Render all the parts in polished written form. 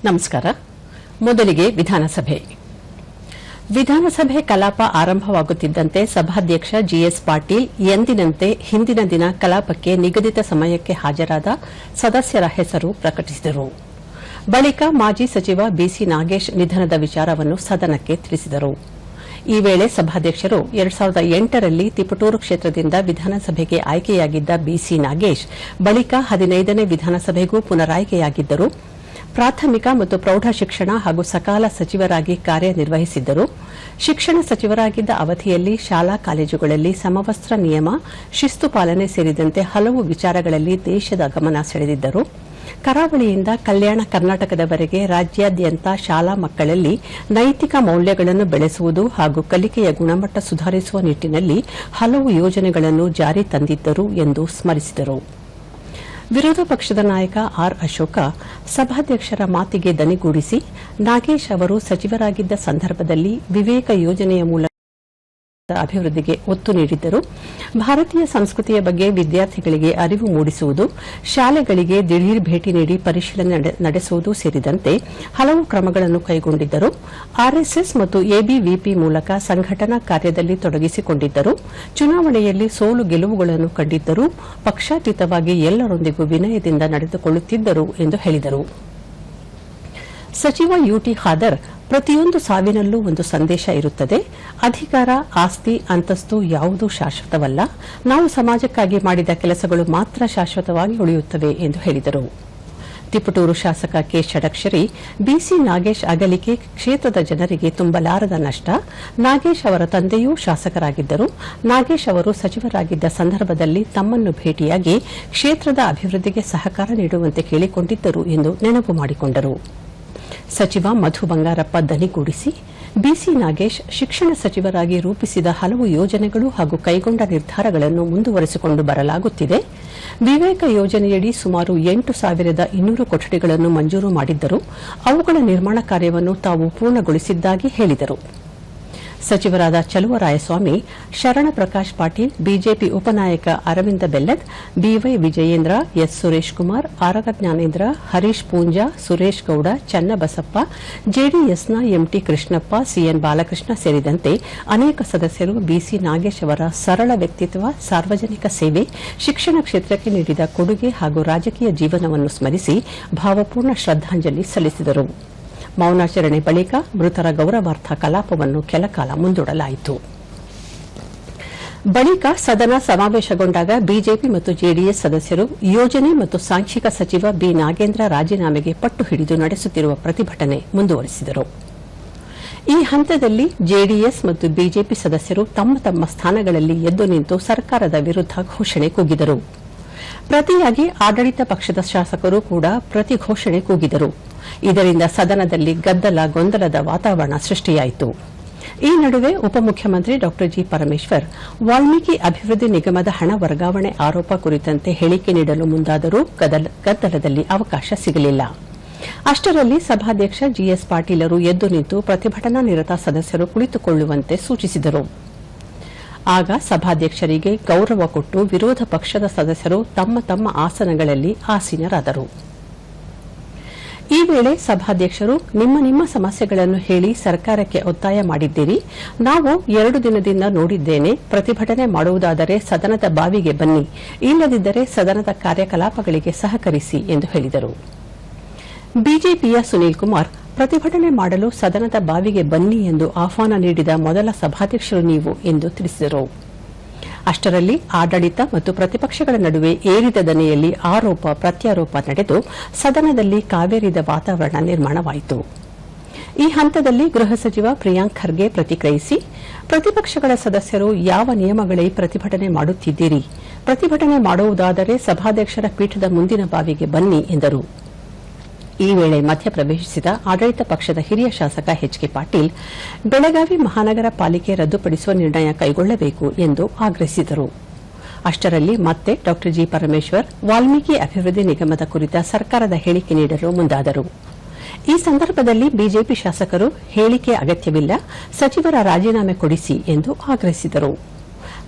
ನಮಸ್ಕಾರ. ಮೊದಲಿಗೆ ವಿಧಾನಸಭೆ ಕಲಾಪ ಆರಂಭವಾಗುತ್ತಿದ್ದಂತೆ ಸಭಾಧ್ಯಕ್ಷ ಜಿಎಸ್ ಪಾಟೀಲ್ ಎಂದಿನಂತೆ ಹಿಂದಿನ ದಿನ ಕಲಾಪಕ್ಕೆ ನಿಗದಿತ ಸಮಯಕ್ಕೆ ಹಾಜರಾದ ಸದಸ್ಯರ ಹೆಸರು ಪ್ರಕಟಿಸಿದರು. ಬಳಿಕ ಮಾಜಿ ಸಚಿವ ಬಿಸಿ ನಾಗೇಶ್ ನಿಧನದ ವಿಚಾರವನ್ನು ಸದನಕ್ಕೆ ತಿಳಿಸಿದರು. ಈ ವೇಳೆ ಸಭಾಧ್ಯಕ್ಷರು 2008ರಲ್ಲಿ ತಿಪಟೂರು ಕ್ಷೇತ್ರದಿಂದ ವಿಧಾನಸಭೆಗೆ ಆಯ್ಕೆಯಾಗಿದ್ದ ಬಿಸಿ ನಾಗೇಶ್ ಬಳಿಕ 15ನೇ ವಿಧಾನಸಭೆಗೂ ಪುನರಾಯ್ಕೆಯಾಗಿದ್ದರು. ಪ್ರಾಥಮಿಕ ಮತ್ತು ಪ್ರೌಢ ಶಿಕ್ಷಣ ಹಾಗೂ ಸಕಾಲ ಸಚಿವರಾಗಿ ಕಾರ್ಯನಿರ್ವಹಿಸಿದ್ದರು. ಶಿಕ್ಷಣ ಸಚಿವರಾಗಿದ್ದ ಅವಧಿಯಲ್ಲಿ ಶಾಲಾ ಕಾಲೇಜುಗಳಲ್ಲಿ ಸಮವಸ್ತ್ರ ನಿಯಮ, ಶಿಸ್ತು ಪಾಲನೆ ಸೇರಿದಂತೆ ಹಲವು ವಿಚಾರಗಳಲ್ಲಿ ದೇಶದ ಗಮನ ಸೆಳೆದಿದ್ದರು. ಕರಾವಳಿಯಿಂದ ಕಲ್ಯಾಣ ಕರ್ನಾಟಕದವರೆಗೆ ರಾಜ್ಯಾದ್ಯಂತ ಶಾಲಾ ಮಕ್ಕಳಲ್ಲಿ ನೈತಿಕ ಮೌಲ್ಯಗಳನ್ನು ಬೆಳೆಸುವುದು ಹಾಗೂ ಕಲಿಕೆಯ ಗುಣಮಟ್ಟ ಸುಧಾರಿಸುವ ನಿಟ್ಟಿನಲ್ಲಿ ಹಲವು ಯೋಜನೆಗಳನ್ನು ಜಾರಿ ತಂದಿದ್ದರು ಎಂದು ಸ್ಮರಿಸಿದರು. ವಿರೋಧ ಪಕ್ಷದ ನಾಯಕ ಆರ್ ಅಶೋಕ ಸಭಾಧ್ಯಕ್ಷರ ಮಾತಿಗೆ ದನಿಗೂಡಿಸಿ ನಾಗೇಶ್ ಅವರು ಸಚಿವರಾಗಿದ್ದ ಸಂದರ್ಭದಲ್ಲಿ ವಿವೇಕ ಯೋಜನೆಯ ಮೂಲಕ ಅಭಿವೃದ್ಧಿಗೆ ಒತ್ತು ನೀಡಿದ್ದರು. ಭಾರತೀಯ ಸಂಸ್ಕೃತಿಯ ಬಗ್ಗೆ ವಿದ್ಯಾರ್ಥಿಗಳಿಗೆ ಅರಿವು ಮೂಡಿಸುವುದು, ಶಾಲೆಗಳಿಗೆ ದಿಢೀರ್ ಭೇಟಿ ನೀಡಿ ಪರಿಶೀಲನೆ ನಡೆಸುವುದು ಸೇರಿದಂತೆ ಹಲವು ಕ್ರಮಗಳನ್ನು ಕೈಗೊಂಡಿದ್ದರು. ಆರ್ಎಸ್ಎಸ್ ಮತ್ತು ಎಬಿವಿಪಿ ಮೂಲಕ ಸಂಘಟನಾ ಕಾರ್ಯದಲ್ಲಿ ತೊಡಗಿಸಿಕೊಂಡಿದ್ದರು. ಚುನಾವಣೆಯಲ್ಲಿ ಸೋಲು ಗೆಲುವುಗಳನ್ನು ಕಂಡಿದ್ದರು. ಪಕ್ಷಾತೀತವಾಗಿ ಎಲ್ಲರೊಂದಿಗೂ ವಿನಯದಿಂದ ನಡೆದುಕೊಳ್ಳುತ್ತಿದ್ದರು ಎಂದು ಹೇಳಿದರು. ಸಚಿವ ಯುಟಿ ಖಾದರ್, ಪ್ರತಿಯೊಂದು ಸಾವಿನಲ್ಲೂ ಒಂದು ಸಂದೇಶ ಇರುತ್ತದೆ. ಅಧಿಕಾರ, ಆಸ್ತಿ, ಅಂತಸ್ತು ಯಾವುದೂ ಶಾಶ್ವತವಲ್ಲ. ನಾವು ಸಮಾಜಕ್ಕಾಗಿ ಮಾಡಿದ ಕೆಲಸಗಳು ಮಾತ್ರ ಶಾಶ್ವತವಾಗಿ ಉಳಿಯುತ್ತವೆ ಎಂದು ಹೇಳಿದರು. ತಿಪಟೂರು ಶಾಸಕ ಕೆ ಷಡಕ್ಷರಿ, ಬಿಸಿ ನಾಗೇಶ್ ಅಗಲಿಕೆ ಕ್ಷೇತ್ರದ ಜನರಿಗೆ ತುಂಬಲಾರದ ನಷ್ಟ. ನಾಗೇಶ್ ಅವರ ತಂದೆಯೂ ಶಾಸಕರಾಗಿದ್ದರು. ನಾಗೇಶ್ ಅವರು ಸಚಿವರಾಗಿದ್ದ ಸಂದರ್ಭದಲ್ಲಿ ತಮ್ಮನ್ನು ಭೇಟಿಯಾಗಿ ಕ್ಷೇತ್ರದ ಅಭಿವೃದ್ಧಿಗೆ ಸಹಕಾರ ನೀಡುವಂತೆ ಕೇಳಿಕೊಂಡಿದ್ದರು ಎಂದು ನೆನಪು ಮಾಡಿಕೊಂಡರು. ಸಚಿವ ಮಧು ಬಂಗಾರಪ್ಪ ದನಿಗೂಡಿಸಿ, ಬಿಸಿ ನಾಗೇಶ್ ಶಿಕ್ಷಣ ಸಚಿವರಾಗಿ ರೂಪಿಸಿದ ಹಲವು ಯೋಜನೆಗಳು ಹಾಗೂ ಕೈಗೊಂಡ ನಿರ್ಧಾರಗಳನ್ನು ಮುಂದುವರೆಸಿಕೊಂಡು ಬರಲಾಗುತ್ತಿದೆ. ವಿವೇಕ ಯೋಜನೆಯಡಿ ಸುಮಾರು 8,200 ಕೊಠಡಿಗಳನ್ನು ಮಂಜೂರು ಮಾಡಿದ್ದರು. ಅವುಗಳ ನಿರ್ಮಾಣ ಕಾರ್ಯವನ್ನು ತಾವು ಪೂರ್ಣಗೊಳಿಸಿದ್ದಾಗಿ ಹೇಳಿದರು. ಸಚಿವರಾದ ಚಲುವರಾಯಸ್ವಾಮಿ, ಶರಣ ಪ್ರಕಾಶ್ ಪಾಟೀಲ್, ಬಿಜೆಪಿ ಉಪನಾಯಕ ಅರವಿಂದ ಬೆಲ್ಲದ್, ಬಿವೈ ವಿಜಯೇಂದ್ರ, ಎಸ್ ಸುರೇಶ್ ಕುಮಾರ್, ಆರಗ ಜ್ಞಾನೇಂದ್ರ, ಹರೀಶ್ ಪೂಂಜಾ, ಸುರೇಶ್ ಗೌಡ, ಚನ್ನಬಸಪ್ಪ, ಜೆಡಿಎಸ್ನ ಎಂಟಿ ಕೃಷ್ಣಪ್ಪ, ಸಿಎನ್ ಬಾಲಕೃಷ್ಣ ಸೇರಿದಂತೆ ಅನೇಕ ಸದಸ್ಯರು ಬಿಸಿ ನಾಗೇಶ್ ಅವರ ಸರಳ ವ್ಯಕ್ತಿತ್ವ, ಸಾರ್ವಜನಿಕ ಸೇವೆ, ಶಿಕ್ಷಣ ಕ್ಷೇತ್ರಕ್ಕೆ ನೀಡಿದ ಕೊಡುಗೆ ಹಾಗೂ ರಾಜಕೀಯ ಜೀವನವನ್ನು ಸ್ಮರಿಸಿ ಭಾವಪೂರ್ಣ ಶ್ರದ್ದಾಂಜಲಿ ಸಲ್ಲಿಸಿದರು. ಮೌನಾಚರಣೆ ಬಳಿಕ ಮೃತರ ಗೌರವಾರ್ಥ ಕಲಾಪವನ್ನು ಕೆಲಕಾಲ ಮುಂದೂಡಲಾಯಿತು. ಬಳಿಕ ಸದನ ಸಮಾವೇಶಗೊಂಡಾಗ ಬಿಜೆಪಿ ಮತ್ತು ಜೆಡಿಎಸ್ ಸದಸ್ಯರು ಯೋಜನೆ ಮತ್ತು ಸಾಂಖ್ಯಿಕ ಸಚಿವ ಬಿ ನಾಗೇಂದ್ರ ರಾಜೀನಾಮೆಗೆ ಪಟ್ಟು ಹಿಡಿದು ನಡೆಸುತ್ತಿರುವ ಪ್ರತಿಭಟನೆ ಮುಂದುವರೆಸಿದರು. ಈ ಹಂತದಲ್ಲಿ ಜೆಡಿಎಸ್ ಮತ್ತು ಬಿಜೆಪಿ ಸದಸ್ಯರು ತಮ್ಮ ತಮ್ಮ ಸ್ಥಾನಗಳಲ್ಲಿ ಎದ್ದು ನಿಂತು ಸರ್ಕಾರದ ವಿರುದ್ಧ ಘೋಷಣೆ ಕೂಗಿದರು. ಪ್ರತಿಯಾಗಿ ಆಡಳಿತ ಪಕ್ಷದ ಶಾಸಕರು ಕೂಡ ಪ್ರತಿ ಘೋಷಣೆ ಕೂಗಿದರು. ಇದರಿಂದ ಸದನದಲ್ಲಿ ಗದ್ದಲ ಗೊಂದಲದ ವಾತಾವರಣ ಸೃಷ್ಟಿಯಾಯಿತು. ಈ ನಡುವೆ ಉಪಮುಖ್ಯಮಂತ್ರಿ ಡಾ ಜಿ ಪರಮೇಶ್ವರ್ ವಾಲ್ಮೀಕಿ ಅಭಿವೃದ್ಧಿ ನಿಗಮದ ಹಣ ವರ್ಗಾವಣೆ ಆರೋಪ ಕುರಿತಂತೆ ಹೇಳಿಕೆ ನೀಡಲು ಮುಂದಾದರೂ ಗದ್ದಲದಲ್ಲಿ ಅವಕಾಶ ಸಿಗಲಿಲ್ಲ. ಅಷ್ಟರಲ್ಲಿ ಸಭಾಧ್ಯಕ್ಷ ಜಿಎಸ್ ಪಾಟೀಲರು ಎದ್ದು ನಿಂತು ಪ್ರತಿಭಟನಾ ನಿರತ ಸದಸ್ಯರು ಕುಳಿತುಕೊಳ್ಳುವಂತೆ ಸೂಚಿಸಿದರು. ಆಗ ಸಭಾಧ್ಯಕ್ಷರಿಗೆ ಗೌರವ ಕೊಟ್ಟು ವಿರೋಧ ಪಕ್ಷದ ಸದಸ್ಯರು ತಮ್ಮ ತಮ್ಮ ಆಸನಗಳಲ್ಲಿ ಆಸೀನರಾದರು. ಈ ವೇಳೆ ಸಭಾಧ್ಯಕ್ಷರು ನಿಮ್ಮ ಸಮಸ್ಯೆಗಳನ್ನು ಹೇಳಿ ಸರ್ಕಾರಕ್ಕೆ ಒತ್ತಾಯ ಮಾಡಿದ್ದೀರಿ. ನಾವು 2 ದಿನದಿಂದ ನೋಡಿದ್ದೇನೆ. ಪ್ರತಿಭಟನೆ ಮಾಡುವುದಾದರೆ ಸದನದ ಬಾವಿಗೆ ಬನ್ನಿ, ಇಲ್ಲದಿದ್ದರೆ ಸದನದ ಕಾರ್ಯಕಲಾಪಗಳಿಗೆ ಸಹಕರಿಸಿ ಎಂದು ಹೇಳಿದರು. ಬಿಜೆಪಿಯ ಸುನೀಲ್ ಕುಮಾರ್, ಪ್ರತಿಭಟನೆ ಮಾಡಲು ಸದನದ ಬಾವಿಗೆ ಬನ್ನಿ ಎಂದು ಆಹ್ವಾನ ನೀಡಿದ ಮೊದಲ ಸಭಾಧ್ಯಕ್ಷರು ನೀವು ಎಂದು ತಿಳಿಸಿದರು. ಅಷ್ಟರಲ್ಲಿ ಆಡಳಿತ ಮತ್ತು ಪ್ರತಿಪಕ್ಷಗಳ ನಡುವೆ ಏರಿದ ದನಿಯಲ್ಲಿ ಆರೋಪ ಪ್ರತ್ಯಾರೋಪ ನಡೆದು ಸದನದಲ್ಲಿ ಕಾವೇರಿದ ವಾತಾವರಣ ನಿರ್ಮಾಣವಾಯಿತು. ಈ ಹಂತದಲ್ಲಿ ಗೃಹ ಸಚಿವ ಪ್ರಿಯಾಂಕ್ ಖರ್ಗೆ ಪ್ರತಿಕ್ರಿಯಿಸಿ, ಪ್ರತಿಪಕ್ಷಗಳ ಸದಸ್ಯರು ಯಾವ ನಿಯಮಗಳೇ ಪ್ರತಿಭಟನೆ ಮಾಡುತ್ತಿದ್ದೀರಿ? ಪ್ರತಿಭಟನೆ ಮಾಡುವುದಾದರೆ ಸಭಾಧ್ಯಕ್ಷರ ಪೀಠದ ಮುಂದಿನ ಬಾವಿಗೆ ಬನ್ನಿ ಎಂದರು. ಈ ವೇಳೆ ಮಧ್ಯಪ್ರವೇಶಿಸಿದ ಆಡಳಿತ ಪಕ್ಷದ ಹಿರಿಯ ಶಾಸಕ ಎಚ್ ಕೆ ಪಾಟೀಲ್, ಬೆಳಗಾವಿ ಮಹಾನಗರ ಪಾಲಿಕೆ ರದ್ದುಪಡಿಸುವ ನಿರ್ಣಯ ಕೈಗೊಳ್ಳಬೇಕು ಎಂದು ಆಗ್ರಹಿಸಿದರು. ಅಷ್ಟರಲ್ಲಿ ಮತ್ತೆ ಡಾ ಜಿ ಪರಮೇಶ್ವರ್ ವಾಲ್ಮೀಕಿ ಅಭಿವೃದ್ಧಿ ನಿಗಮದ ಕುರಿತ ಸರ್ಕಾರದ ಹೇಳಿಕೆ ನೀಡಲು ಮುಂದಾದರು. ಈ ಸಂದರ್ಭದಲ್ಲಿ ಬಿಜೆಪಿ ಶಾಸಕರು ಹೇಳಿಕೆ ಅಗತ್ಯವಿಲ್ಲ, ಸಚಿವರ ರಾಜೀನಾಮೆ ಕೊಡಿಸಿ ಎಂದು ಆಗ್ರಹಿಸಿದರು.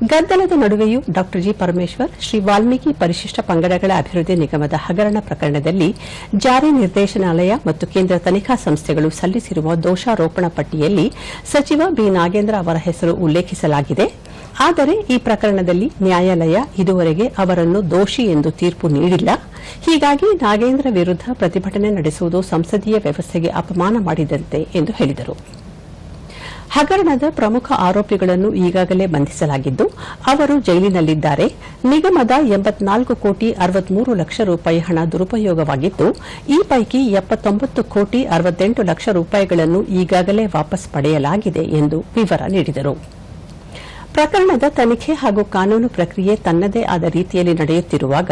ಗದ್ದಲದ ನಡುವೆಯೂ ಡಾ ಜಿ ಪರಮೇಶ್ವರ್ ಶ್ರೀ ವಾಲ್ಮೀಕಿ ಪರಿಶಿಷ್ಟ ಪಂಗಡಗಳ ಅಭಿವೃದ್ಧಿ ನಿಗಮದ ಹಗರಣ ಪ್ರಕರಣದಲ್ಲಿ ಜಾರಿ ನಿರ್ದೇಶನಾಲಯ ಮತ್ತು ಕೇಂದ್ರ ತನಿಖಾ ಸಂಸ್ಥೆಗಳು ಸಲ್ಲಿಸಿರುವ ದೋಷಾರೋಪಣಾ ಪಟ್ಟಿಯಲ್ಲಿ ಸಚಿವ ಬಿ ನಾಗೇಂದ್ರ ಅವರ ಹೆಸರು ಉಲ್ಲೇಖಿಸಲಾಗಿದೆ. ಆದರೆ ಈ ಪ್ರಕರಣದಲ್ಲಿ ನ್ಯಾಯಾಲಯ ಇದುವರೆಗೆ ಅವರನ್ನು ದೋಷಿ ಎಂದು ತೀರ್ಪು ನೀಡಿಲ್ಲ. ಹೀಗಾಗಿ ನಾಗೇಂದ್ರ ವಿರುದ್ಧ ಪ್ರತಿಭಟನೆ ನಡೆಸುವುದು ಸಂಸದೀಯ ವ್ಯವಸ್ಥೆಗೆ ಅಪಮಾನ ಮಾಡಿದಂತೆ ಎಂದು ಹೇಳಿದರು. ಹಗರಣದ ಪ್ರಮುಖ ಆರೋಪಿಗಳನ್ನು ಈಗಾಗಲೇ ಬಂಧಿಸಲಾಗಿದ್ದು ಅವರು ಜೈಲಿನಲ್ಲಿದ್ದಾರೆ. ನಿಗಮದ 84 ಕೋಟಿ 63 ಲಕ್ಷ ರೂಪಾಯಿ ಹಣ ದುರುಪಯೋಗವಾಗಿದ್ದು ಈ ಪೈಕಿ 79 ಕೋಟಿ 68 ಲಕ್ಷ ರೂಪಾಯಿಗಳನ್ನು ಈಗಾಗಲೇ ವಾಪಸ್ ಪಡೆಯಲಾಗಿದೆ ಎಂದು ವಿವರ ನೀಡಿದರು. ಪ್ರಕರಣದ ತನಿಖೆ ಹಾಗೂ ಕಾನೂನು ಪ್ರಕ್ರಿಯೆ ತನ್ನದೇ ಆದ ರೀತಿಯಲ್ಲಿ ನಡೆಯುತ್ತಿರುವಾಗ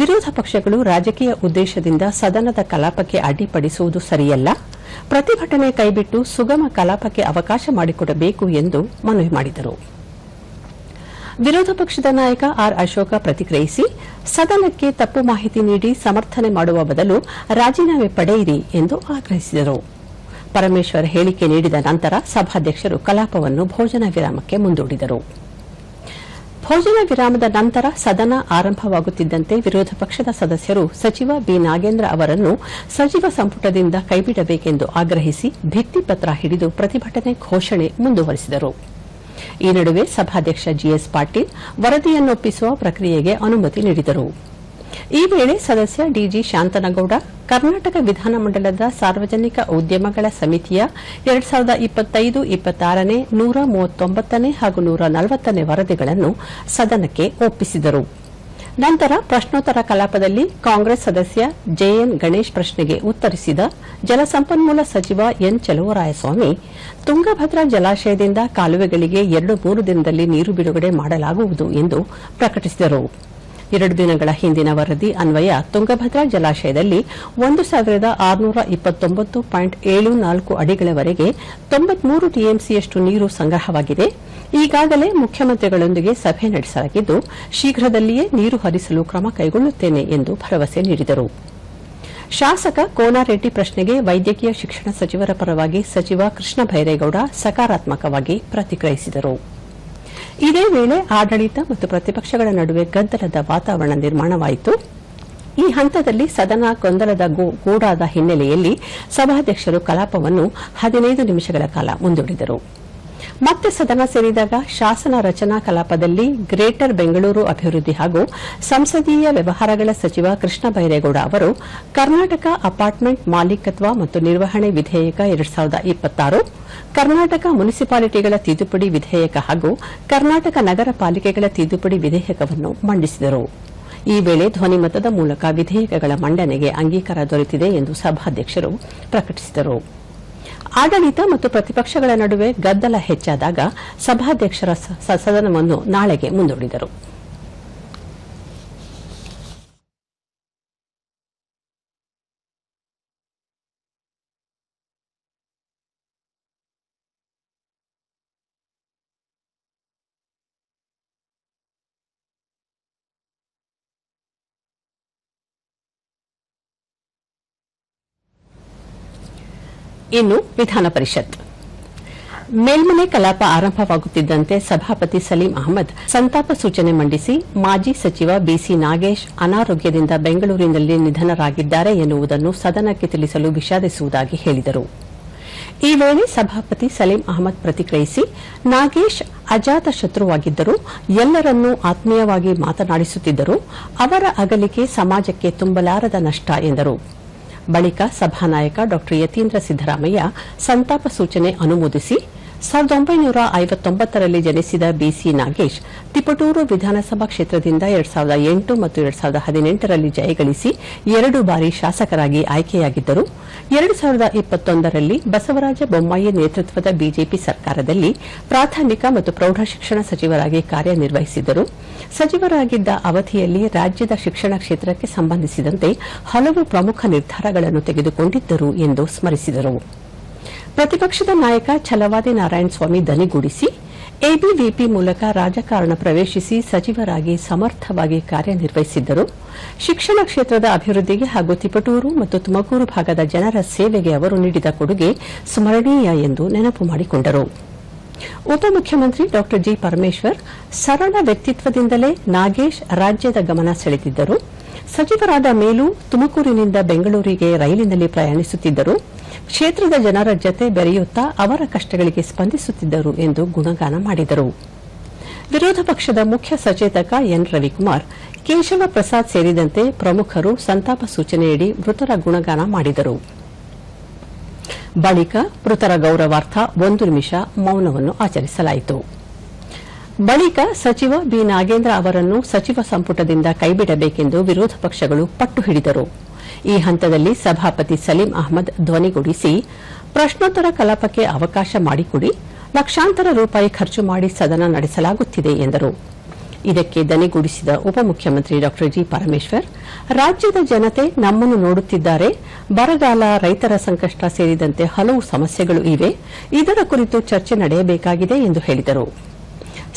ವಿರೋಧ ಪಕ್ಷಗಳು ರಾಜಕೀಯ ಉದ್ದೇಶದಿಂದ ಸದನದ ಕಲಾಪಕ್ಕೆ ಅಡ್ಡಿಪಡಿಸುವುದು ಸರಿಯಲ್ಲ. ಪ್ರತಿಭಟನೆ ಕೈಬಿಟ್ಟು ಸುಗಮ ಕಲಾಪಕ್ಕೆ ಅವಕಾಶ ಮಾಡಿಕೊಡಬೇಕು ಎಂದು ಮನವಿ ಮಾಡಿದರು. ವಿರೋಧ ಪಕ್ಷದ ನಾಯಕ ಆರ್ ಅಶೋಕ ಪ್ರತಿಕ್ರಿಯಿಸಿ, ಸದನಕ್ಕೆ ತಪ್ಪು ಮಾಹಿತಿ ನೀಡಿ ಸಮರ್ಥನೆ ಮಾಡುವ ಬದಲು ರಾಜೀನಾಮೆ ಪಡೆಯಿರಿ ಎಂದು ಆಗ್ರಹಿಸಿದರು. ಪರಮೇಶ್ವರ್ ಹೇಳಿಕೆ ನೀಡಿದ ನಂತರ ಸಭಾಧ್ಯಕ್ಷರು ಕಲಾಪವನ್ನು ಭೋಜನ ವಿರಾಮಕ್ಕೆ ಮುಂದೂಡಿದರು. ಭೋಜನ ವಿರಾಮದ ನಂತರ ಸದನ ಆರಂಭವಾಗುತ್ತಿದ್ದಂತೆ ವಿರೋಧ ಪಕ್ಷದ ಸದಸ್ಯರು ಸಚಿವ ಬಿ ನಾಗೇಂದ್ರ ಅವರನ್ನು ಸಚಿವ ಸಂಪುಟದಿಂದ ಕೈಬಿಡಬೇಕೆಂದು ಆಗ್ರಹಿಸಿ ಭಿತ್ತಿಪತ್ರ ಹಿಡಿದು ಪ್ರತಿಭಟನೆ ಘೋಷಣೆ ಮುಂದುವರೆಸಿದರು. ಈ ನಡುವೆ ಸಭಾಧ್ಯಕ್ಷ ಜಿಎಸ್ ಪಾಟೀಲ್ ವರದಿಯನ್ನೊಪ್ಪಿಸುವ ಪ್ರಕ್ರಿಯೆಗೆ ಅನುಮತಿ ನೀಡಿದರು. ಈ ವೇಳೆ ಸದಸ್ಯ ಡಿಜಿ ಶಾಂತನಗೌಡ ಕರ್ನಾಟಕ ವಿಧಾನಮಂಡಲದ ಸಾರ್ವಜನಿಕ ಉದ್ಯಮಗಳ ಸಮಿತಿಯ 2025-26ನೇ 139ನೇ ಹಾಗೂ 140ನೇ ವರದಿಗಳನ್ನು ಸದನಕ್ಕೆ ಒಪ್ಪಿಸಿದರು. ನಂತರ ಪ್ರಶ್ನೋತ್ತರ ಕಲಾಪದಲ್ಲಿ ಕಾಂಗ್ರೆಸ್ ಸದಸ್ಯ ಜೆಎನ್ ಗಣೇಶ್ ಪ್ರಶ್ನೆಗೆ ಉತ್ತರಿಸಿದ ಜಲಸಂಪನ್ಮೂಲ ಸಚಿವ ಎನ್ ಚಲುವರಾಯಸ್ವಾಮಿ, ತುಂಗಭದ್ರಾ ಜಲಾಶಯದಿಂದ ಕಾಲುವೆಗಳಿಗೆ 2-3 ದಿನದಲ್ಲಿ ನೀರು ಬಿಡುಗಡೆ ಮಾಡಲಾಗುವುದು ಎಂದು ಪ್ರಕಟಿಸಿದರು. 2 ದಿನಗಳ ಹಿಂದಿನ ವರದಿ ಅನ್ವಯ ತುಂಗಭದ್ರಾ ಜಲಾಶಯದಲ್ಲಿ 1629.74 ಅಡಿಗಳವರೆಗೆ 93 ಟಿಎಂಸಿಯಷ್ಟು ನೀರು ಸಂಗ್ರಹವಾಗಿದೆ. ಈಗಾಗಲೇ ಮುಖ್ಯಮಂತ್ರಿಗಳೊಂದಿಗೆ ಸಭೆ ನಡೆಸಲಾಗಿದ್ದು ಶೀಘ್ರದಲ್ಲಿಯೇ ನೀರು ಹರಿಸಲು ಕ್ರಮ ಕೈಗೊಳ್ಳುತ್ತೇನೆ ಎಂದು ಭರವಸೆ ನೀಡಿದರು. ಶಾಸಕ ಕೋನಾರೆಡ್ಡಿ ಪ್ರಶ್ನೆಗೆ ವೈದ್ಯಕೀಯ ಶಿಕ್ಷಣ ಸಚಿವರ ಪರವಾಗಿ ಸಚಿವ ಕೃಷ್ಣ ಬೈರೇಗೌಡ ಸಕಾರಾತ್ಮಕವಾಗಿ ಪ್ರತಿಕ್ರಿಯಿಸಿದರು. ಇದೇ ವೇಳೆ ಆಡಳಿತ ಮತ್ತು ಪ್ರತಿಪಕ್ಷಗಳ ನಡುವೆ ಗದ್ದಲದ ವಾತಾವರಣ ನಿರ್ಮಾಣವಾಯಿತು. ಈ ಹಂತದಲ್ಲಿ ಸದನ ಗೊಂದಲದ ಗೂಡಾದ ಹಿನ್ನೆಲೆಯಲ್ಲಿ ಸಭಾಧ್ಯಕ್ಷರು ಕಲಾಪವನ್ನು 15 ನಿಮಿಷಗಳ ಕಾಲ ಮುಂದೂಡಿದರು. ಮತ್ತೆ ಸದನ ಸೇರಿದಾಗ ಶಾಸನ ರಚನಾ ಕಲಾಪದಲ್ಲಿ ಗ್ರೇಟರ್ ಬೆಂಗಳೂರು ಅಭಿವೃದ್ಧಿ ಹಾಗೂ ಸಂಸದೀಯ ವ್ಯವಹಾರಗಳ ಸಚಿವ ಕೃಷ್ಣ ಬೈರೇಗೌಡ ಅವರು ಕರ್ನಾಟಕ ಅಪಾರ್ಟ್ಮೆಂಟ್ ಮಾಲೀಕತ್ವ ಮತ್ತು ನಿರ್ವಹಣೆ ವಿಧೇಯಕ 2026, ಕರ್ನಾಟಕ ಮುನಿಸಿಪಾಲಿಟಿಗಳ ತಿದ್ದುಪಡಿ ವಿಧೇಯಕ ಹಾಗೂ ಕರ್ನಾಟಕ ನಗರ ಪಾಲಿಕೆಗಳ ತಿದ್ದುಪಡಿ ವಿಧೇಯಕವನ್ನು ಮಂಡಿಸಿದರು. ಈ ವೇಳೆ ಧ್ವನಿಮತದ ಮೂಲಕ ವಿಧೇಯಕಗಳ ಮಂಡನೆಗೆ ಅಂಗೀಕಾರ ದೊರೆತಿದೆ ಎಂದು ಸಭಾಧ್ಯಕ್ಷರು ಪ್ರಕಟಿಸಿದರು. ಆಡಳಿತ ಮತ್ತು ಪ್ರತಿಪಕ್ಷಗಳ ನಡುವೆ ಗದ್ದಲ ಹೆಚ್ಚಾದಾಗ ಸಭಾಧ್ಯಕ್ಷರ ಸದನವನ್ನು ನಾಳೆಗೆ ಮುಂದೂಡಿದರು. ಇನ್ನು ವಿಧಾನ ಪರಿಷತ್ ಮೇಲ್ಮನೆ ಕಲಾಪ ಆರಂಭವಾಗುತ್ತಿದ್ದಂತೆ ಸಭಾಪತಿ ಸಲೀಂ ಅಹಮದ್ ಸಂತಾಪ ಸೂಚನೆ ಮಂಡಿಸಿ ಮಾಜಿ ಸಚಿವ ಬಿಸಿ ನಾಗೇಶ್ ಅನಾರೋಗ್ಯದಿಂದ ಬೆಂಗಳೂರಿನಲ್ಲಿ ನಿಧನರಾಗಿದ್ದಾರೆ ಎನ್ನುವುದನ್ನು ಸದನಕ್ಕೆ ತಿಳಿಸಲು ವಿಷಾದಿಸುವುದಾಗಿ ಹೇಳಿದರು. ಈ ವೇಳೆ ಸಭಾಪತಿ ಸಲೀಂ ಅಹಮದ್ ಪ್ರತಿಕ್ರಿಯಿಸಿ, ನಾಗೇಶ್ ಅಜಾತ ಶತ್ರುವಾಗಿದ್ದರು, ಎಲ್ಲರನ್ನೂ ಆತ್ಮೀಯವಾಗಿ ಮಾತನಾಡಿಸುತ್ತಿದ್ದರು, ಅವರ ಅಗಲಿಕೆ ಸಮಾಜಕ್ಕೆ ತುಂಬಲಾರದ ನಷ್ಟ ಎಂದರು. ಬಳಿಕ ಸಭಾನಾಯಕ ಡಾ ಯತೀಂದ್ರ ಸಿದ್ದರಾಮಯ್ಯ ಸಂತಾಪ ಸೂಚನೆ ಅನುಮೋದಿಸಿ 1959ರಲ್ಲಿ ಜನಿಸಿದ ಬಿಸಿ ನಾಗೇಶ್ ತಿಪಟೂರು ವಿಧಾನಸಭಾ ಕ್ಷೇತ್ರದಿಂದ 2008 ಮತ್ತು 2018ರಲ್ಲಿ ಜಯಗಳಿಸಿ 2 ಬಾರಿ ಶಾಸಕರಾಗಿ ಆಯ್ಕೆಯಾಗಿದ್ದರು. 2021ರಲ್ಲಿ ಬಸವರಾಜ ಬೊಮ್ಮಾಯಿ ನೇತೃತ್ವದ ಬಿಜೆಪಿ ಸರ್ಕಾರದಲ್ಲಿ ಪ್ರಾಥಮಿಕ ಮತ್ತು ಪ್ರೌಢಶಿಕ್ಷಣ ಸಚಿವರಾಗಿ ಕಾರ್ಯನಿರ್ವಹಿಸಿದ್ದರು. ಸಚಿವರಾಗಿದ್ದ ಅವಧಿಯಲ್ಲಿ ರಾಜ್ಯದ ಶಿಕ್ಷಣ ಕ್ಷೇತ್ರಕ್ಕೆ ಸಂಬಂಧಿಸಿದಂತೆ ಹಲವು ಪ್ರಮುಖ ನಿರ್ಧಾರಗಳನ್ನು ತೆಗೆದುಕೊಂಡಿದ್ದರು ಎಂದು ಸ್ಮರಿಸಿದರು. ಪ್ರತಿಪಕ್ಷದ ನಾಯಕ ಛಲವಾದಿ ನಾರಾಯಣಸ್ವಾಮಿ ದನಿಗೂಡಿಸಿ, ಎಬಿವಿಪಿ ಮೂಲಕ ರಾಜಕಾರಣ ಪ್ರವೇಶಿಸಿ ಸಚಿವರಾಗಿ ಸಮರ್ಥವಾಗಿ ಕಾರ್ಯನಿರ್ವಹಿಸಿದ್ದರು. ಶಿಕ್ಷಣ ಕ್ಷೇತ್ರದ ಅಭಿವೃದ್ಧಿಗೆ ಹಾಗೂ ತಿಪಟೂರು ಮತ್ತು ತುಮಕೂರು ಭಾಗದ ಜನರ ಸೇವೆಗೆ ಅವರು ನೀಡಿದ ಕೊಡುಗೆ ಸ್ಮರಣೀಯ ಎಂದು ನೆನಪು ಮಾಡಿಕೊಂಡರು. ಉಪಮುಖ್ಯಮಂತ್ರಿ ಡಾ ಜಿ ಪರಮೇಶ್ವರ್ ಸರಳ ವ್ಯಕ್ತಿತ್ವದಿಂದಲೇ ನಾಗೇಶ್ ರಾಜ್ಯದ ಗಮನ ಸೆಳೆದಿದ್ದರು. ಸಚಿವರಾದ ಮೇಲೂ ತುಮಕೂರಿನಿಂದ ಬೆಂಗಳೂರಿಗೆ ರೈಲಿನಲ್ಲಿ ಪ್ರಯಾಣಿಸುತ್ತಿದ್ದರು. ಕ್ಷೇತ್ರದ ಜನರ ಜತೆ ಬೆರೆಯುತ್ತಾ ಅವರ ಕಷ್ಟಗಳಿಗೆ ಸ್ಪಂದಿಸುತ್ತಿದ್ದರು ಎಂದು ಗುಣಗಾನ ಮಾಡಿದರು. ವಿರೋಧ ಪಕ್ಷದ ಮುಖ್ಯ ಸಚೇತಕ ಎನ್ ರವಿಕುಮಾರ್, ಕೇಶವ ಪ್ರಸಾದ್ ಸೇರಿದಂತೆ ಪ್ರಮುಖರು ಸಂತಾಪ ಸೂಚನೆಯಡಿ ಮೃತರ ಗುಣಗಾನ ಮಾಡಿದರು. ಬಳಿಕ ಮೃತರ ಗೌರವಾರ್ಥ 1 ನಿಮಿಷ ಮೌನವನ್ನು ಆಚರಿಸಲಾಯಿತು. ಬಳಿಕ ಸಚಿವ ಬಿ ನಾಗೇಂದ್ರ ಅವರನ್ನು ಸಚಿವ ಸಂಪುಟದಿಂದ ಕೈಬಿಡಬೇಕೆಂದು ವಿರೋಧ ಪಕ್ಷಗಳು ಪಟ್ಟು ಹಿಡಿದರು. ಈ ಹಂತದಲ್ಲಿ ಸಭಾಪತಿ ಸಲೀಂ ಅಹ್ಮದ್ ಧ್ವನಿಗೂಡಿಸಿ, ಪ್ರಶ್ನೋತ್ತರ ಕಲಾಪಕ್ಕೆ ಅವಕಾಶ ಮಾಡಿಕೊಡಿ, ಲಕ್ಷಾಂತರ ರೂಪಾಯಿ ಖರ್ಚು ಮಾಡಿ ಸದನ ನಡೆಸಲಾಗುತ್ತಿದೆ ಎಂದರು. ಇದಕ್ಕೆ ದನಿಗೂಡಿಸಿದ ಉಪಮುಖ್ಯಮಂತ್ರಿ ಡಾ ಜಿ ಪರಮೇಶ್ವರ್, ರಾಜ್ಯದ ಜನತೆ ನಮ್ಮನ್ನು ನೋಡುತ್ತಿದ್ದಾರೆ, ಬರಗಾಲ, ರೈತರ ಸಂಕಷ್ಟ ಸೇರಿದಂತೆ ಹಲವು ಸಮಸ್ಯೆಗಳು ಇವೆ, ಇದರ ಕುರಿತು ಚರ್ಚೆ ನಡೆಯಬೇಕಾಗಿದೆ ಎಂದು ಹೇಳಿದರು.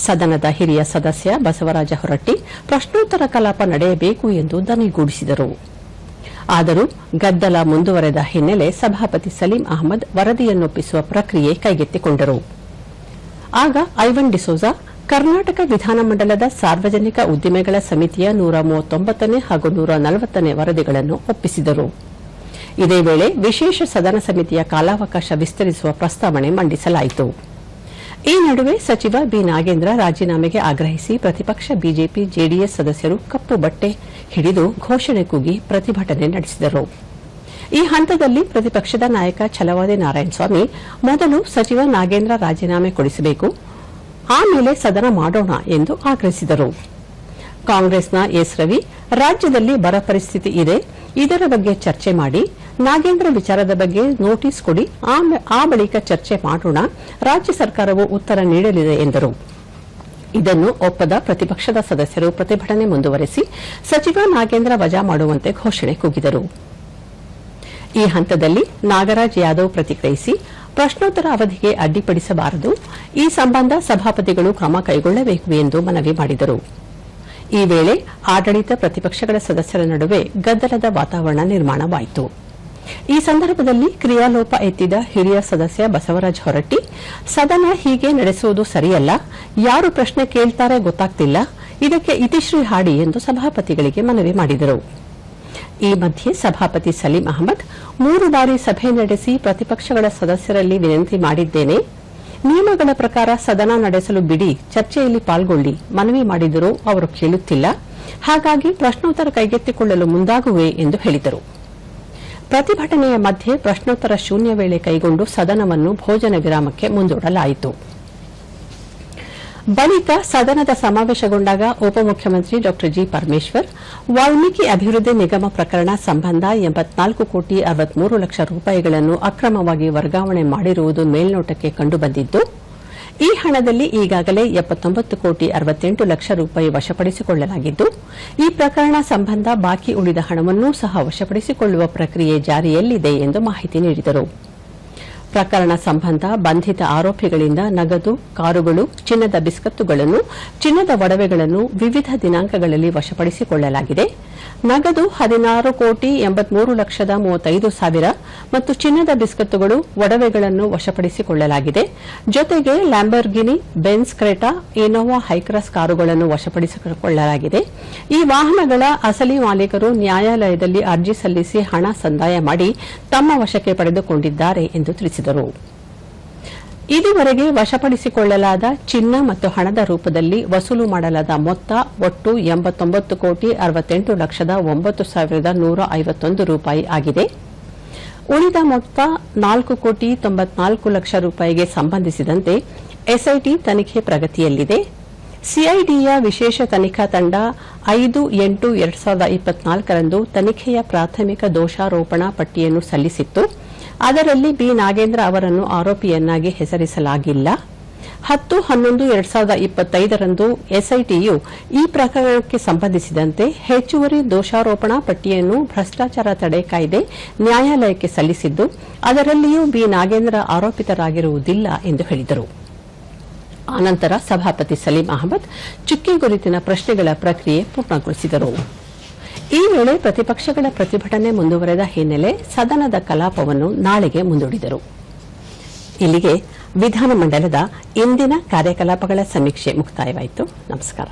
ಸದನದ ಹಿರಿಯ ಸದಸ್ಯ ಬಸವರಾಜ ಹೊರಟ್ಟಿ ಪ್ರಶ್ನೋತ್ತರ ಕಲಾಪ ನಡೆಯಬೇಕು ಎಂದು ದನಿಗೂಡಿಸಿದರು. ಆದರೂ ಗದ್ದಲ ಮುಂದುವರೆದ ಹಿನ್ನೆಲೆ ಸಭಾಪತಿ ಸಲೀಂ ಅಹ್ಮದ್ ವರದಿಯನ್ನೊಪ್ಪಿಸುವ ಪ್ರಕ್ರಿಯೆ ಕೈಗೆತ್ತಿಕೊಂಡರು. ಆಗ ಐವನ್ ಡಿಸೋಜಾ ಕರ್ನಾಟಕ ವಿಧಾನಮಂಡಲದ ಸಾರ್ವಜನಿಕ ಉದ್ದಿಮೆಗಳ ಸಮಿತಿಯ 139ನೇ ಹಾಗೂ 140ನೇ ವರದಿಗಳನ್ನು ಒಪ್ಪಿಸಿದರು. ಇದೇ ವೇಳೆ ವಿಶೇಷ ಸದನ ಸಮಿತಿಯ ಕಾಲಾವಕಾಶ ವಿಸ್ತರಿಸುವ ಪ್ರಸ್ತಾವನೆ ಮಂಡಿಸಲಾಯಿತು. ಈ ನಡುವೆ ಸಚಿವ ಬಿ ನಾಗೇಂದ್ರ ರಾಜೀನಾಮೆಗೆ ಆಗ್ರಹಿಸಿ ಪ್ರತಿಪಕ್ಷ ಬಿಜೆಪಿ ಜೆಡಿಎಸ್ ಸದಸ್ಯರು ಕಪ್ಪು ಬಟ್ಟೆ ಹಿಡಿದು ಘೋಷಣೆ ಕೂಗಿ ಪ್ರತಿಭಟನೆ ನಡೆಸಿದರು. ಈ ಹಂತದಲ್ಲಿ ಪ್ರತಿಪಕ್ಷದ ನಾಯಕ ಛಲವಾದಿ ನಾರಾಯಣಸ್ವಾಮಿ, ಮೊದಲು ಸಚಿವ ನಾಗೇಂದ್ರ ರಾಜೀನಾಮೆ ಕೊಡಿಸಬೇಕು, ಆಮೇಲೆ ಸದನ ಮಾಡೋಣ ಎಂದು ಆಗ್ರಹಿಸಿದರು. ಕಾಂಗ್ರೆಸ್ನ ಎಸ್ ರವಿ, ರಾಜ್ಯದಲ್ಲಿ ಬರ ಪರಿಸ್ಥಿತಿ ಇದೆ, ಇದರ ಬಗ್ಗೆ ಚರ್ಚೆ ಮಾಡಿ, ನಾಗೇಂದ್ರ ವಿಚಾರದ ಬಗ್ಗೆ ನೋಟಿಸ್ ಕೊಡಿ, ಆ ಬಳಿಕ ಚರ್ಚೆ ಮಾಡೋಣ, ರಾಜ್ಯ ಸರ್ಕಾರವು ಉತ್ತರ ನೀಡಲಿದೆ ಎಂದರು. ಇದನ್ನು ಒಪ್ಪದ ಪ್ರತಿಪಕ್ಷದ ಸದಸ್ಯರು ಪ್ರತಿಭಟನೆ ಮುಂದುವರೆಸಿ ಸಚಿವ ನಾಗೇಂದ್ರ ವಜಾ ಮಾಡುವಂತೆ ಘೋಷಣೆ ಕೂಗಿದರು. ಈ ಹಂತದಲ್ಲಿ ನಾಗರಾಜ್ ಯಾದವ್ ಪ್ರತಿಕ್ರಿಯಿಸಿ, ಪ್ರಶ್ನೋತ್ತರ ಅವಧಿಗೆ ಅಡ್ಡಿಪಡಿಸಬಾರದು, ಈ ಸಂಬಂಧ ಸಭಾಪತಿಗಳು ಕ್ರಮ ಕೈಗೊಳ್ಳಬೇಕು ಎಂದು ಮನವಿ ಮಾಡಿದರು. ಈ ವೇಳೆ ಆಡಳಿತ ಪ್ರತಿಪಕ್ಷಗಳ ಸದಸ್ಯರ ನಡುವೆ ಗದ್ದಲದ ವಾತಾವರಣ ನಿರ್ಮಾಣವಾಯಿತು. ಈ ಸಂದರ್ಭದಲ್ಲಿ ಕ್ರಿಯಾಲೋಪ ಎತ್ತಿದ ಹಿರಿಯ ಸದಸ್ಯ ಬಸವರಾಜ ಹೊರಟ್ಟಿ, ಸದನ ಹೀಗೆ ನಡೆಸುವುದು ಸರಿಯಲ್ಲ, ಯಾರು ಪ್ರಶ್ನೆ ಕೇಳ್ತಾರೆ ಗೊತ್ತಾಗ್ತಿಲ್ಲ, ಇದಕ್ಕೆ ಇತಿಶ್ರೀ ಹಾಡಿ ಎಂದು ಸಭಾಪತಿಗಳಿಗೆ ಮನವಿ ಮಾಡಿದರು. ಈ ಮಧ್ಯೆ ಸಭಾಪತಿ ಸಲೀಂ ಅಹ್ಮದ್ 3 ಬಾರಿ ಸಭೆ ನಡೆಸಿ ಪ್ರತಿಪಕ್ಷಗಳ ಸದಸ್ಯರಲ್ಲಿ ವಿನಂತಿ ಮಾಡಿದ್ದೇನೆ, ನಿಯಮಗಳ ಪ್ರಕಾರ ಸದನ ನಡೆಸಲು ಬಿಡಿ, ಚರ್ಚೆಯಲ್ಲಿ ಪಾಲ್ಗೊಳ್ಳಿ, ಮನವಿ ಮಾಡಿದರೂ ಅವರು ಕೇಳುತ್ತಿಲ್ಲ, ಹಾಗಾಗಿ ಪ್ರಶ್ನೋತ್ತರ ಕೈಗೆತ್ತಿಕೊಳ್ಳಲು ಮುಂದಾಗುವೆ ಎಂದು ಹೇಳಿದರು. ಪ್ರತಿಭಟನೆಯ ಮಧ್ಯೆ ಪ್ರಶ್ನೋತ್ತರ ಶೂನ್ಯ ವೇಳೆ ಕೈಗೊಂಡು ಸದನವನ್ನು ಭೋಜನ ವಿರಾಮಕ್ಕೆ ಮುಂದೂಡಲಾಯಿತು. ಬಳಿಕ ಸದನದ ಸಮಾವೇಶಗೊಂಡಾಗ ಉಪಮುಖ್ಯಮಂತ್ರಿ ಡಾ ಜಿ ಪರಮೇಶ್ವರ್, ವಾಲ್ಮೀಕಿ ಅಭಿವೃದ್ಧಿ ನಿಗಮ ಪ್ರಕರಣ ಸಂಬಂಧ 84 ಕೋಟಿ 63 ಲಕ್ಷ ರೂಪಾಯಿಗಳನ್ನು ಅಕ್ರಮವಾಗಿ ವರ್ಗಾವಣೆ ಮಾಡಿರುವುದು ಮೇಲ್ನೋಟಕ್ಕೆ ಕಂಡುಬಂದಿದ್ದು, ಈ ಹಣದಲ್ಲಿ ಈಗಾಗಲೇ 79 ಕೋಟಿ 68 ಲಕ್ಷ ರೂಪಾಯಿ ವಶಪಡಿಸಿಕೊಳ್ಳಲಾಗಿದ್ದು, ಈ ಪ್ರಕರಣ ಸಂಬಂಧ ಬಾಕಿ ಉಳಿದ ಹಣವನ್ನೂ ಸಹ ವಶಪಡಿಸಿಕೊಳ್ಳುವ ಪ್ರಕ್ರಿಯೆ ಜಾರಿಯಲ್ಲಿದೆ ಎಂದು ಮಾಹಿತಿ ನೀಡಿದರು. ಪ್ರಕರಣ ಸಂಬಂಧ ಬಂಧಿತ ಆರೋಪಿಗಳಿಂದ ನಗದು, ಕಾರುಗಳು, ಚಿನ್ನದ ಬಿಸ್ಕತ್ತುಗಳನ್ನು, ಚಿನ್ನದ ಒಡವೆಗಳನ್ನು ವಿವಿಧ ದಿನಾಂಕಗಳಲ್ಲಿ ವಶಪಡಿಸಿಕೊಳ್ಳಲಾಗಿದೆ. ನಗದು 16 ಕೋಟಿ 83 ಲಕ್ಷದ 35 ಸಾವಿರ ಮತ್ತು ಚಿನ್ನದ ಬಿಸ್ಕತ್ತುಗಳು, ಒಡವೆಗಳನ್ನು ವಶಪಡಿಸಿಕೊಳ್ಳಲಾಗಿದೆ. ಜೊತೆಗೆ Lamborghini, Benz Creta, Innova Hycross ಕಾರುಗಳನ್ನು ವಶಪಡಿಸಿಕೊಳ್ಳಲಾಗಿದೆ. ಈ ವಾಹನಗಳ ಅಸಲಿ ಮಾಲೀಕರು ನ್ಯಾಯಾಲಯದಲ್ಲಿ ಅರ್ಜಿ ಸಲ್ಲಿಸಿ ಹಣ ಸಂದಾಯ ಮಾಡಿ ತಮ್ಮ ವಶಕ್ಕೆ ಪಡೆದುಕೊಂಡಿದ್ದಾರೆ ಎಂದು ತಿಳಿಸಿದರು. ಇದುವರೆಗೆ ವಶಪಡಿಸಿಕೊಳ್ಳಲಾದ ಚಿನ್ನ ಮತ್ತು ಹಣದ ರೂಪದಲ್ಲಿ ವಸೂಲು ಮಾಡಲಾದ ಮೊತ್ತ ಒಟ್ಟು 89 ಕೋಟಿ 68 ಲಕ್ಷದ 9,151 ರೂಪಾಯಿ ಆಗಿದೆ. ಉಳಿದ ಮೊತ್ತ 4 ಕೋಟಿ 94 ಲಕ್ಷ ರೂಪಾಯಿಗೆ ಸಂಬಂಧಿಸಿದಂತೆ ಎಸ್ಐಟಿ ತನಿಖೆ ಪ್ರಗತಿಯಲ್ಲಿದೆ. ಸಿಐಡಿಯ ವಿಶೇಷ ತನಿಖಾ ತಂಡ 5/8/2024ರಂದು ತನಿಖೆಯ ಪ್ರಾಥಮಿಕ ದೋಷಾರೋಪಣಾ ಪಟ್ಟಿಯನ್ನು ಸಲ್ಲಿಸಿತ್ತು. ಅದರಲ್ಲಿ ಬಿ ನಾಗೇಂದ್ರ ಅವರನ್ನು ಆರೋಪಿಯನ್ನಾಗಿ ಹೆಸರಿಸಲಾಗಿಲ್ಲ. 10/11/2025ರಂದು ಎಸ್ಐಟಿಯು ಈ ಪ್ರಕರಣಕ್ಕೆ ಸಂಬಂಧಿಸಿದಂತೆ ಹೆಚ್ಚುವರಿ ದೋಷಾರೋಪಣಾ ಪಟ್ಟಿಯನ್ನು ಭ್ರಷ್ಟಾಚಾರ ತಡೆ ಕಾಯ್ದೆ ನ್ಯಾಯಾಲಯಕ್ಕೆ ಸಲ್ಲಿಸಿದ್ದು, ಅದರಲ್ಲಿಯೂ ಬಿ ನಾಗೇಂದ್ರ ಆರೋಪಿತರಾಗಿರುವುದಿಲ್ಲ ಎಂದು ಹೇಳಿದರು. ಆನಂತರ ಸಭಾಪತಿ ಸಲೀಂ ಅಹ್ಮದ್ ಚುಕ್ಕೆ ಗುರುತಿನ ಪ್ರಶ್ನೆಗಳ ಪ್ರಕ್ರಿಯೆ ಪೂರ್ಣಗೊಳಿಸಿದರು. ಈ ವೇಳೆ ಪ್ರತಿಪಕ್ಷಗಳ ಪ್ರತಿಭಟನೆ ಮುಂದುವರೆದ ಹಿನ್ನೆಲೆ ಸದನದ ಕಲಾಪವನ್ನು ನಾಳೆಗೆ ಮುಂದೂಡಿದರು. ಇಲ್ಲಿಗೆ ವಿಧಾನಮಂಡಲದ ಇಂದಿನ ಕಾರ್ಯಕಲಾಪಗಳ ಸಮೀಕ್ಷೆ ಮುಕ್ತಾಯವಾಯಿತು. ನಮಸ್ಕಾರ.